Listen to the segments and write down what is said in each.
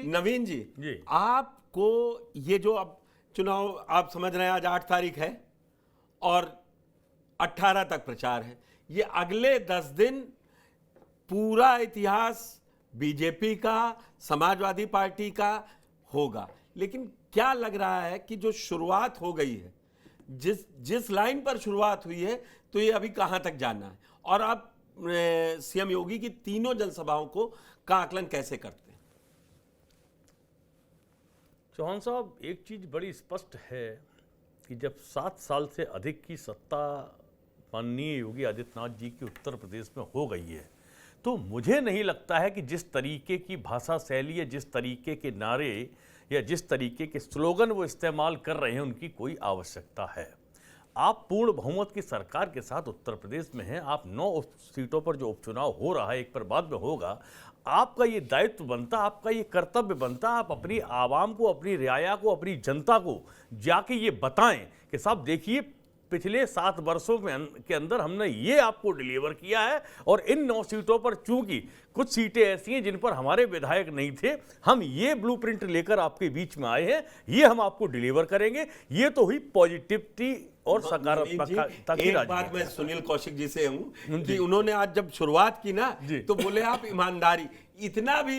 नवीन जी जी। आपको ये जो अब चुनाव आप समझ रहे हैं, आज 8 तारीख है और 18 तक प्रचार है, ये अगले 10 दिन पूरा इतिहास बीजेपी का, समाजवादी पार्टी का होगा। लेकिन क्या लग रहा है कि जो शुरुआत हो गई है, जिस लाइन पर शुरुआत हुई है, तो ये अभी कहां तक जाना है? और आप सीएम योगी की तीनों जनसभाओं का आकलन कैसे करते हैं? चौहान साहब, एक चीज बड़ी स्पष्ट है कि जब 7 साल से अधिक की सत्ता माननीय योगी आदित्यनाथ जी की उत्तर प्रदेश में हो गई है, तो मुझे नहीं लगता है कि जिस तरीके की भाषा शैली या जिस तरीके के नारे या जिस तरीके के स्लोगन वो इस्तेमाल कर रहे हैं, उनकी कोई आवश्यकता है। आप पूर्ण बहुमत की सरकार के साथ उत्तर प्रदेश में हैं। आप 9 सीटों पर जो उपचुनाव हो रहा है, एक पर बाद में होगा, आपका ये दायित्व बनता, आपका ये कर्तव्य बनता, आप अपनी आवाम को, अपनी रियाया को, अपनी जनता को जाके ये बताएं कि साहब देखिए, पिछले 7 वर्षों के अंदर हमने ये आपको डिलीवर किया है, और इन 9 सीटों पर चूंकि कुछ सीटें ऐसी हैं जिन पर हमारे विधायक नहीं थे, हम ये ब्लूप्रिंट लेकर आपके बीच में आए हैं, ये हम आपको डिलीवर करेंगे। ये तो हुई पॉजिटिविटी और सकारात्मकता की एक बात मैं सुनील कौशिक जी से हूं कि उन्होंने आज जब शुरुआत की ना, तो बोले आप ईमानदारी, इतना भी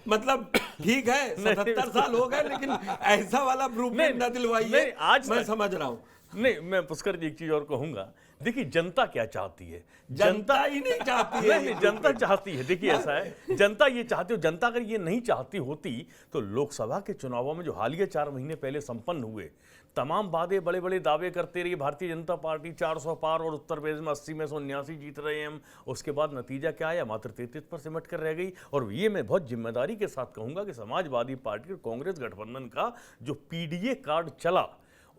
मतलब ठीक है, 77 साल हो गए, लेकिन ऐसा वाला ब्लूप्रिंट ना दिलवाइए। आज मैं समझ रहा हूं। नहीं, मैं पुष्कर जी एक चीज और कहूंगा। देखिए, जनता क्या चाहती है? जनता ही नहीं चाहती है। नहीं, जनता चाहती है। देखिए, ऐसा है, जनता ये चाहती है। जनता अगर ये नहीं चाहती होती तो लोकसभा के चुनावों में जो हालिया 4 महीने पहले संपन्न हुए, तमाम वादे, बड़े बड़े दावे करते रही भारतीय जनता पार्टी, 400 पार, और उत्तर प्रदेश में 80 में से 79 जीत रहे हैं हम। उसके बाद नतीजा क्या आया? मात्र 33 पर सिमट कर रह गई। और ये मैं बहुत जिम्मेदारी के साथ कहूंगा कि समाजवादी पार्टी और कांग्रेस गठबंधन का जो पीडीए कार्ड चला,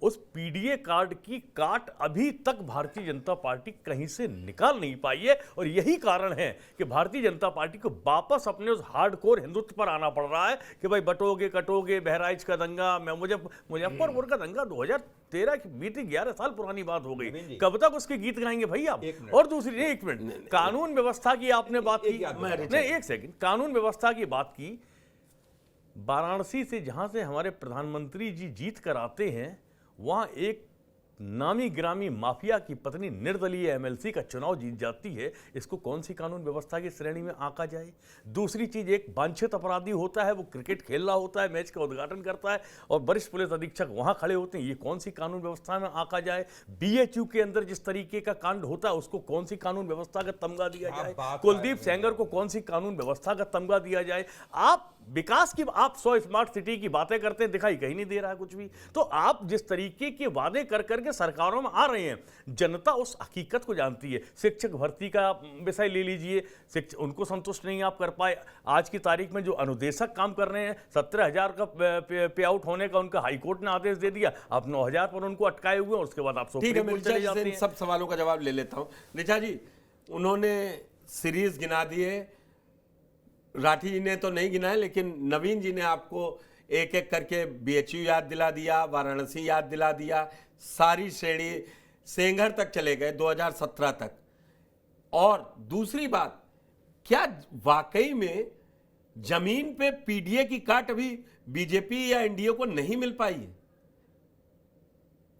उस पीडीए कार्ड की काट अभी तक भारतीय जनता पार्टी कहीं से निकाल नहीं पाई है। और यही कारण है कि भारतीय जनता पार्टी को वापस अपने उस हार्डकोर हिंदुत्व पर आना पड़ रहा है कि भाई बटोगे कटोगे, बहराइच का दंगा, मुजफ्फरपुर का दंगा 2013 की बीती 11 साल पुरानी बात हो गई। कब तक उसके गीत गाएंगे भाई आप? और दूसरी, एक मिनट, कानून व्यवस्था की आपने बात की, नहीं एक सेकंड, कानून व्यवस्था की बात की। वाराणसी से, जहां से हमारे प्रधानमंत्री जी जीत कर आते हैं, वहां एक नामी ग्रामी माफिया की पत्नी निर्दलीय एमएलसी का चुनाव जीत जाती है। इसको कौन सी कानून व्यवस्था की श्रेणी में आंका जाए? दूसरी चीज, एक वांछित अपराधी होता है, वो क्रिकेट खेल रहा होता है, मैच का उद्घाटन करता है, और वरिष्ठ पुलिस अधीक्षक वहां खड़े होते हैं, ये कौन सी कानून व्यवस्था में आंका जाए? बीएचयू के अंदर जिस तरीके का कांड होता है, उसको कौन सी कानून व्यवस्था का तमगा दिया जाए? कुलदीप सेंगर को कौन सी कानून व्यवस्था का तमगा दिया जाए? आप विकास की, आप 100 स्मार्ट सिटी की बातें करते हैं, दिखाई कहीं नहीं दे रहा है कुछ भी। तो आप जिस तरीके के वादे कर करके सरकारों में आ रहे हैं, जनता उस हकीकत को जानती है। शिक्षक भर्ती का विषय ले लीजिए, उनको संतुष्ट नहीं आप कर पाए। आज की तारीख में जो अनुदेशक काम कर रहे हैं, 17,000 का पे आउट होने का उनका हाईकोर्ट ने आदेश दे दिया, आप 9,000 पर उनको अटकाए हुए, और उसके बाद आप सुप्रीम कोर्ट चले जाते हैं। सब सवालों का जवाब ले लेता हूं। ऋचा जी, उन्होंने सीरीज गिना दिए, राठी जी ने तो नहीं गिना है, लेकिन नवीन जी ने आपको एक एक करके बीएचयू याद दिला दिया, वाराणसी याद दिला दिया, सारी श्रेणी सेंगर तक चले गए 2017 तक। और दूसरी बात, क्या वाकई में जमीन पे पीडीए की काट अभी बीजेपी या एनडीए को नहीं मिल पाई है?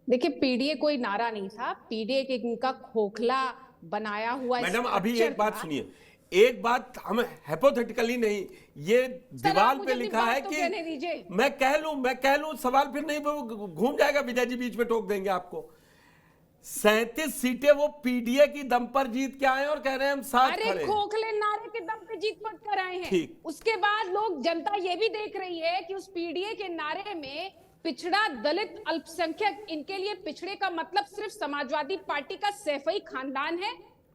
देखिए, पीडीए कोई नारा नहीं था, पीडीए के इनका खोखला बनाया हुआ। मैडम, अभी एक बात सुनिए, एक बात हम हाइपोथेटिकली नहीं, ये दीवार पे लिखा है कि मैं कह लूं, सवाल फिर नहीं घूम जाएगा, विजय जी बीच में टोक देंगे आपको। 37 सीटें वो पीडीए की दम पर जीत के आए और कह रहे हैं हम साथ खड़े हैं। अरे खोखले नारे के दम पे जीत पट कर आए हैं। उसके बाद लोग, जनता ये भी देख रही है कि उस पीडीए के नारे में पिछड़ा, दलित, अल्पसंख्यक, इनके लिए पिछड़े का मतलब सिर्फ समाजवादी पार्टी का सैफई खानदान है।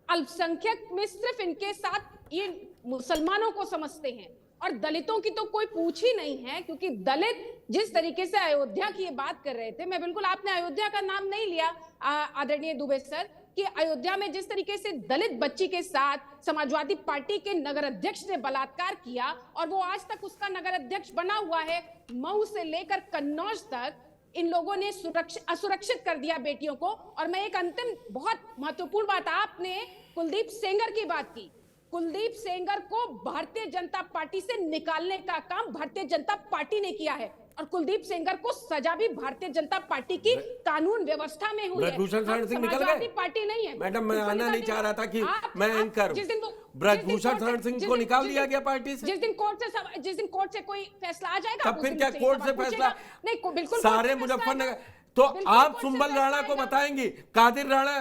अल्पसंख्यक में सिर्फ इनके साथ ये मुसलमानों को समझते हैं, और दलितों की तो कोई पूछ ही नहीं है। क्योंकि दलित जिस तरीके से अयोध्या की ये बात कर रहे थे, मैं बिल्कुल, आपने अयोध्या का नाम नहीं लिया आदरणीय दुबे सर, कि अयोध्या में जिस तरीके से दलित बच्ची के साथ समाजवादी पार्टी के नगर अध्यक्ष ने बलात्कार किया, और वो आज तक उसका नगर अध्यक्ष बना हुआ है, मऊ से लेकर कन्नौज तक इन लोगों ने असुरक्षित कर दिया बेटियों को। और मैं एक अंतिम बहुत महत्वपूर्ण बात, आपने कुलदीप सेंगर की बात की, कुलदीप सेंगर को भारतीय जनता पार्टी से निकालने का काम भारतीय जनता पार्टी ने किया है और कुलदीप सेंगर को सजा भी भारतीय जनता पार्टी की कानून व्यवस्था में हुई है। ब्रजभूषण शरण सिंह निकल समाजवादी गए पार्टी नहीं है मैडम। मैं आना नहीं चाह रहा था कि मैं एंकर जिस दिन ब्रजभूषण शरण सिंह को निकाल दिया गया पार्टी से। जिस दिन कोर्ट से कोई फैसला आ जाएगा तब फिर क्या कोर्ट से फैसला? नहीं, बिल्कुल सारे मुजफ्फरनगर तो आप सुंबल राणा को बताएंगी कादिर राणा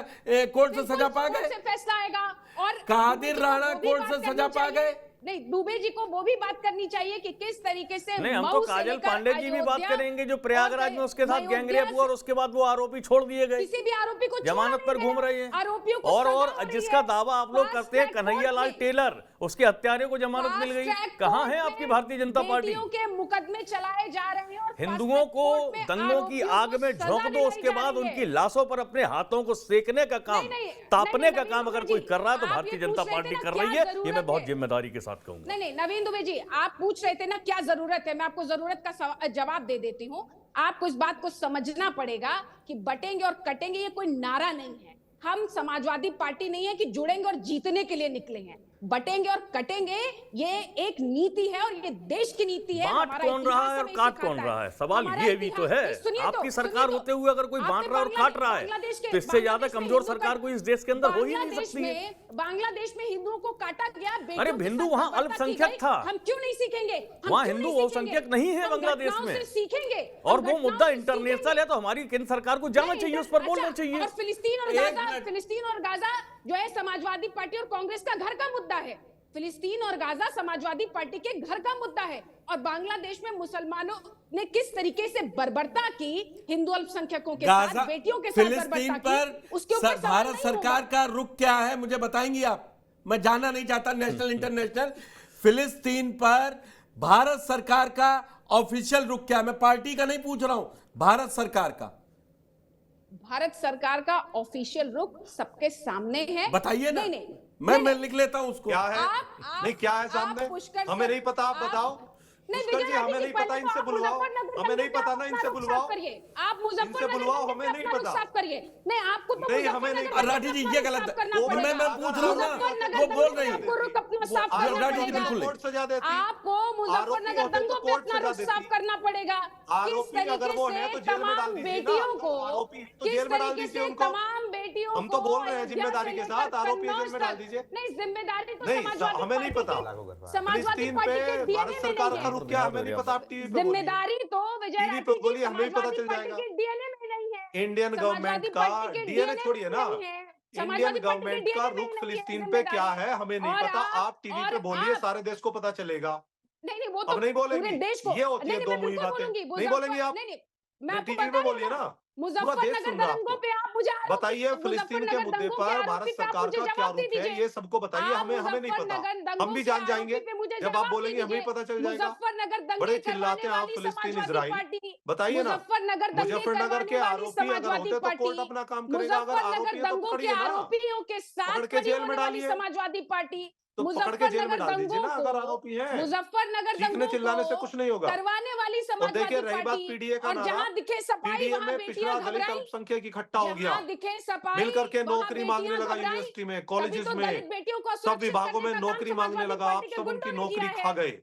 कोर्ट से सजा पा गए? फैसला आएगा और कादिर राणा कोर्ट से सजा पा गए? नहीं, दुबे जी को वो भी बात करनी चाहिए कि किस तरीके से नहीं, हम तो काजल पांडे की भी बात करेंगे जो प्रयागराज में उसके साथ गैंगरेप हुआ और उसके बाद वो आरोपी छोड़ दिए गए, किसी भी आरोपी को जमानत पर घूम रहे हैं आरोपियों को और जिसका दावा आप लोग करते हैं कन्हैया लाल टेलर, उसके हत्यारे को जमानत मिल गई। कहां है आपकी भारतीय जनता पार्टी? के मुकदमे चलाए जा रहे हैं और हिंदुओं को दंगों की आग में झोंक दो, उसके बाद उनकी लाशों पर अपने हाथों को सेकने का काम, तापने का काम अगर कोई कर रहा है तो भारतीय जनता पार्टी कर रही है। ये मैं बहुत जिम्मेदारी के साथ कहूंगा। नहीं, नवीन दुबे जी, आप पूछ रहे थे ना क्या जरूरत है, मैं आपको जरूरत का जवाब दे देती हूँ। आपको इस बात को समझना पड़ेगा कि बटेंगे और कटेंगे ये कोई नारा नहीं है। हम समाजवादी पार्टी नहीं है कि जुड़ेंगे और जीतने के लिए निकले हैं। बटेंगे और कटेंगे ये एक नीति है और ये देश की नीति है। बांट कौन रहा है और काट कौन रहा है, सवाल ये भी तो है। आपकी सरकार होते हुए अगर कोई बांट रहा है और काट रहा है तो इससे ज्यादा कमजोर सरकार कोई इस देश के अंदर हो ही नहीं सकती है। बांग्लादेश में हिंदुओं को काटा गया। अरे हिंदू वहाँ अल्पसंख्यक था, हम क्यों नहीं सीखेंगे? वहाँ हिंदू बहुसंख्यक नहीं है बांग्लादेश में, सीखेंगे। और वो मुद्दा इंटरनेशनल है तो हमारी केंद्र सरकार को जाना चाहिए, उस पर बोलना चाहिए। फिलिस्तीन और गाजा जो है समाजवादी पार्टी और कांग्रेस का घर का मुद्दा है। फिलिस्तीन और गाजा समाजवादी पार्टी के घर का मुद्दा है और बांग्लादेश में मुसलमानों ने किस तरीके से बर्बरता की हिंदू अल्पसंख्यकों के साथ, बेटियों के साथ फिलिस्तीन पर उसके ऊपर भारत सरकार का रुख क्या है मुझे बताएंगी आप? मैं जानना नहीं चाहता नेशनल इंटरनेशनल। फिलिस्तीन पर भारत सरकार का ऑफिशियल रुख क्या है? मैं पार्टी का नहीं पूछ रहा हूं, भारत सरकार का। भारत सरकार का ऑफिशियल रुख सबके सामने है। बताइए ना। नहीं, मैं लिख लेता हूं उसको। क्या है? नहीं, क्या है सामने? हमें नहीं पता, आप बताओ। पुष्कर जी, हमें नहीं पता, इनसे बुलवाओ। हमें नहीं पता ना, इनसे बुलवाओ। आप मुजफ्फरनगर बुलवाओ, हमें नहीं पता। साफ करिए। नहीं, आपको तो नहीं, हमें नहीं मुजफ्फरनगर राठी जी ये गलत है। मैं पूछ रहा हूं ना, मुजफ्फरनगर वो बोल रही है। आपको रुख अपना साफ करना राठी जी पड़ेगा। बिल्कुल कोर्ट सजा देती। आपको मुजफ्फरनगर दंगों पे अपना रुख साफ करना पड़ेगा। आरोपी अगर वो है तो जेल में डाल दीजिए ना। बेटियों को आरोपी तो जेल में डाल दीजिए उनको। तमाम बेटियों हम तो बोल रहे हैं जिम्मेदारी के साथ, आरोपी जेल में डाल दीजिए। नहीं, जिम्मेदारी तो नहीं, समाजवादी हमें नहीं पता। समाजवादी फिलिस्तीन पार्टी के पे डीएनए भारत में सरकार नहीं का है। रुख क्या, हमें नहीं पता। आप टीवी पे बोलिए। जिम्मेदारी तो विजय टीवी पे राठी जी बोलिए, हमें भी पता चल समाजवादी जाएगा। पार्टी के डीएनए में नहीं है। इंडियन गवर्नमेंट का डीएनए छोड़िए ना, इंडियन गवर्नमेंट का रुख फिलिस्तीन पे क्या है हमें नहीं पता। आप टीवी पे बोलिए, सारे देश को पता चलेगा। नहीं, वो तो अब नहीं बोलेंगी, पूरे देश को। ये होती है दो मुही बातें। नहीं बोलेंगी आप? मैं टीवी पे बोलिए ना, पूरा देश सुन रहा है आपको। बताइए फिलिस्तीन के मुद्दे पर भारत सरकार का क्या रुख है, ये सबको बताइए। हमें नहीं पता, हम भी जान जाएंगे। जब आप बोलेंगे हमें पता चल जाएगा। बड़े चिल्लाते हैं आप फिलिस्तीन इजराइल, बताइए ना। मुजफ्फरनगर के आरोपी अगर होते तो कोर्ट अपना काम करेगा, अगर आरोपी है तो पकड़िए ना, आरोपियों के साथ पकड़ के जेल में डालिए। समाजवादी पार्टी तो पकड़ के जेल में डाल दीजिए ना अगर आरोपी है। मुजफ्फरनगर चीखने चिल्लाने से कुछ नहीं होगा। करवाने वाली और समाजवादी देखिए रही बात पीडीए का नारा, जहां दिखे सफाई पीडीए वहां में बेटियां पिछड़ा दलित घबराई। अल्पसंख्यक इकट्ठा हो गया, जहां दिखे सफाई मिल करके वहां नौकरी मांगने बेटियां लगा। घबराई। यूनिवर्सिटी में, तभी कॉलेजेस तो में, दलित बेटियों को सब सुरक्षित विभागों करने में का काम नौकरी मांगने समाजवादी लगा। आप पार्टी के सब उनकी गुंडों ने नौकरी किया खा है। गए,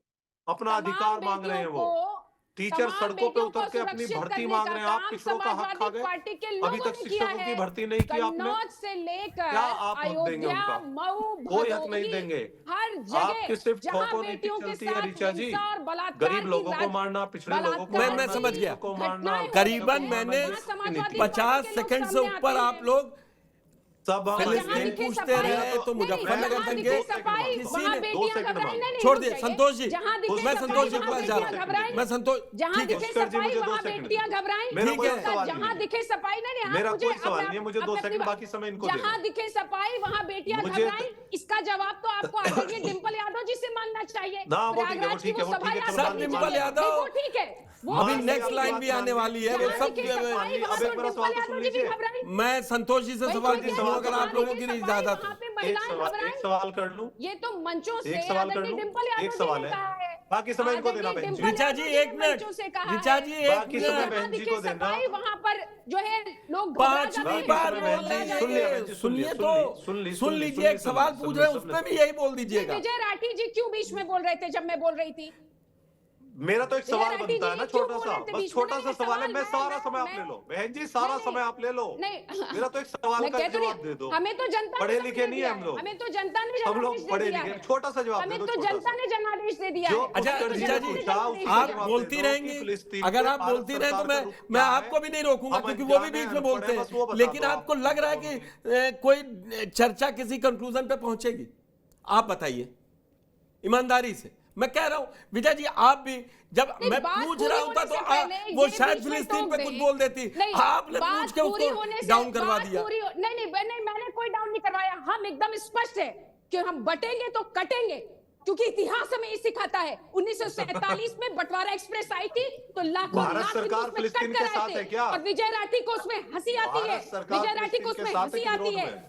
अपना अधिकार मांग रहे हैं वो। टीचर सड़कों पे उतर के अपनी भर्ती मांग रहे हैं। आप पिछड़ों का हक खा गए। अभी तक शिक्षकों की भर्ती नहीं की आपने। से लेकर क्या आप हक देंगे उनका? कोई हक नहीं देंगे। हर जगह आपकी सिर्फ खो नीति चलती है ऋचा जी। गरीब लोगों को मारना, पिछड़े लोगों को मैं मारना, समझ गया। को मारना। करीबन मैंने 50 सेकंड से ऊपर आप लोग सब फिलिस्तीन पूछते रहे तो मुजफ्फरनगर तक गए। किसी ने 2 सेकंड मांगे। छोड़ दिए। संतोष जी, मैं संतोष जी के पास जा रहा हूँ। मैं संतोष, जहां ठीक है। दिखे सफाई वहां बेटियां घबराई। मेरा कोई ठीक है। सवाल जहां नहीं। दिखे सफाई नहीं, मेरा कोई सवाल नहीं है, मुझे 2 सेकंड बाकी समय इनको दे दो। जहां दिखे सफाई वहां बेटियां मुझे- घबराई। इसका जवाब तो आपको आदरणीय डिंपल यादव जी से मांगना चाहिए। ना, वो ठीक है, वो प्रयागराज की ठीक है, वो सभा ठीक है, याद चलो सब करनी डिंपल चाहिए। यादव। नहीं, वो ठीक है। वो अभी हाँ, नेक्स्ट ये लाइन बात भी आने वाली है। वो जहां सब दिखे सफाई अब वहां एक तो मेरा सवाल डिंपल तो सुन यादव जी भी लीजिए। घबराई। मैं संतोष जी से सवाल पूछूं अगर आप लोगों की इजाजत हो। वहां पे महिलाएं घबराई। एक सवाल कर लूं। ये तो मंचों से एक सवाल कर आदरणीय लूं। डिंपल यादव एक जी सवाल ने है। कहा है। बाकी समय इनको देना बहन जी। ऋचा जी एक मिनट, ऋचा जी एक बाकी समय मिनट, बहन जी को देना। वहां पर जो है लोग पांचवी बार बोल दीजिए, सुन लीजिए, एक सवाल पूछ रहे हैं उसमें भी यही बोल दीजिएगा। विजय राठी जी क्यों बीच में बोल रहे थे जब मैं बोल रही थी? मेरा तो एक सवाल बनता है ना, छोटा सा, बोल रहे थे बस बीच छोटा में? सा सवाल है। मैं सारा समय आप मैं- ले लो बहन जी, सारा नहीं, समय आप ले लो। नहीं, मेरा तो एक सवाल मैं का कह तो जवाब रही- दे दो। हमें तो जनता ने पढ़े जवाब लिखे दे नहीं दिया है हम लोग, हमें तो जनता ने हम लोग जनादेश दे पढ़े दिया लिखे। है। छोटा सा जवाब दे हमें दो, तो छोटा जनता सा। ने जनादेश दे दिया जो है। अच्छा उत्तर हमें ऋचा जनता जी, ने पूछा, जनादेश उसका दिया आप है। बोलती दे दो कि रहेंगी, फिलिस्तीन अगर पे आप भारत बोलती रहे तो सरकार मैं का रुख मैं क्या आपको है? भी नहीं रोकूंगा, हम क्योंकि वो भी अनजाने बीच में अनपढ़ बोलते हैं, बस वो हैं। बता लेकिन दो आपको आप। लग रहा है कि कोई चर्चा किसी कंक्लूजन पे पहुंचेगी? आप बताइए ईमानदारी से, मैं कह रहा हूं विजय जी, आप भी जब नहीं, मैं बात पूछ पूरी रहा हूं होने तो से पहले वो ये शायद बीच में फिलिस्तीन टोक पे दें। कुछ बोल देती, नहीं, आपने बात पूछ के पूरी उसको होने से- डाउन करवा बात दिया। पूरी नहीं नहीं नहीं, मैंने कोई डाउन नहीं करवाया। हम एकदम स्पष्ट है कि हम बटेंगे तो कटेंगे, क्योंकि इतिहास हमें ये सिखाता है। 1947 में बंटवारा एक्सप्रेस आई थी तो लाखों भारत लाख सरकार हिंदू उसमें फिलिस्तीन कट के कर आए साथ थे। है क्या? और विजय राठी को उसमें हंसी आती है, भारत सरकार विजय राठी को फिलिस्तीन उसमें के साथ हंसी है कि आती विरोध है। में?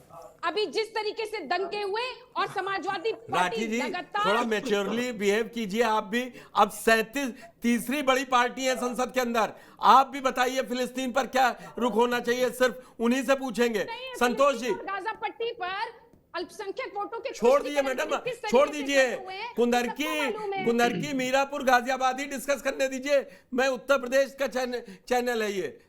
अभी जिस तरीके से दंगे हुए और समाजवादी राठी पार्टी जी लगातार थोड़ा मैच्योरली बिहेव कीजिए आप भी। अब 37 तीसरी बड़ी पार्टी है संसद के अंदर, आप भी बताइए फिलिस्तीन पर क्या रुख होना चाहिए, सिर्फ उन्हीं से पूछेंगे। संतोष जी गाजा पट्टी पर अल्पसंख्यक वोटों के छोड़ दीजिए मैडम, किस तरीके छोड़ से दीजिए, खत्म हुए हैं, सबको मालूम है। कुंदरकी मीरापुर गाजियाबाद ही डिस्कस करने दीजिए। मैं उत्तर प्रदेश का चैनल है ये।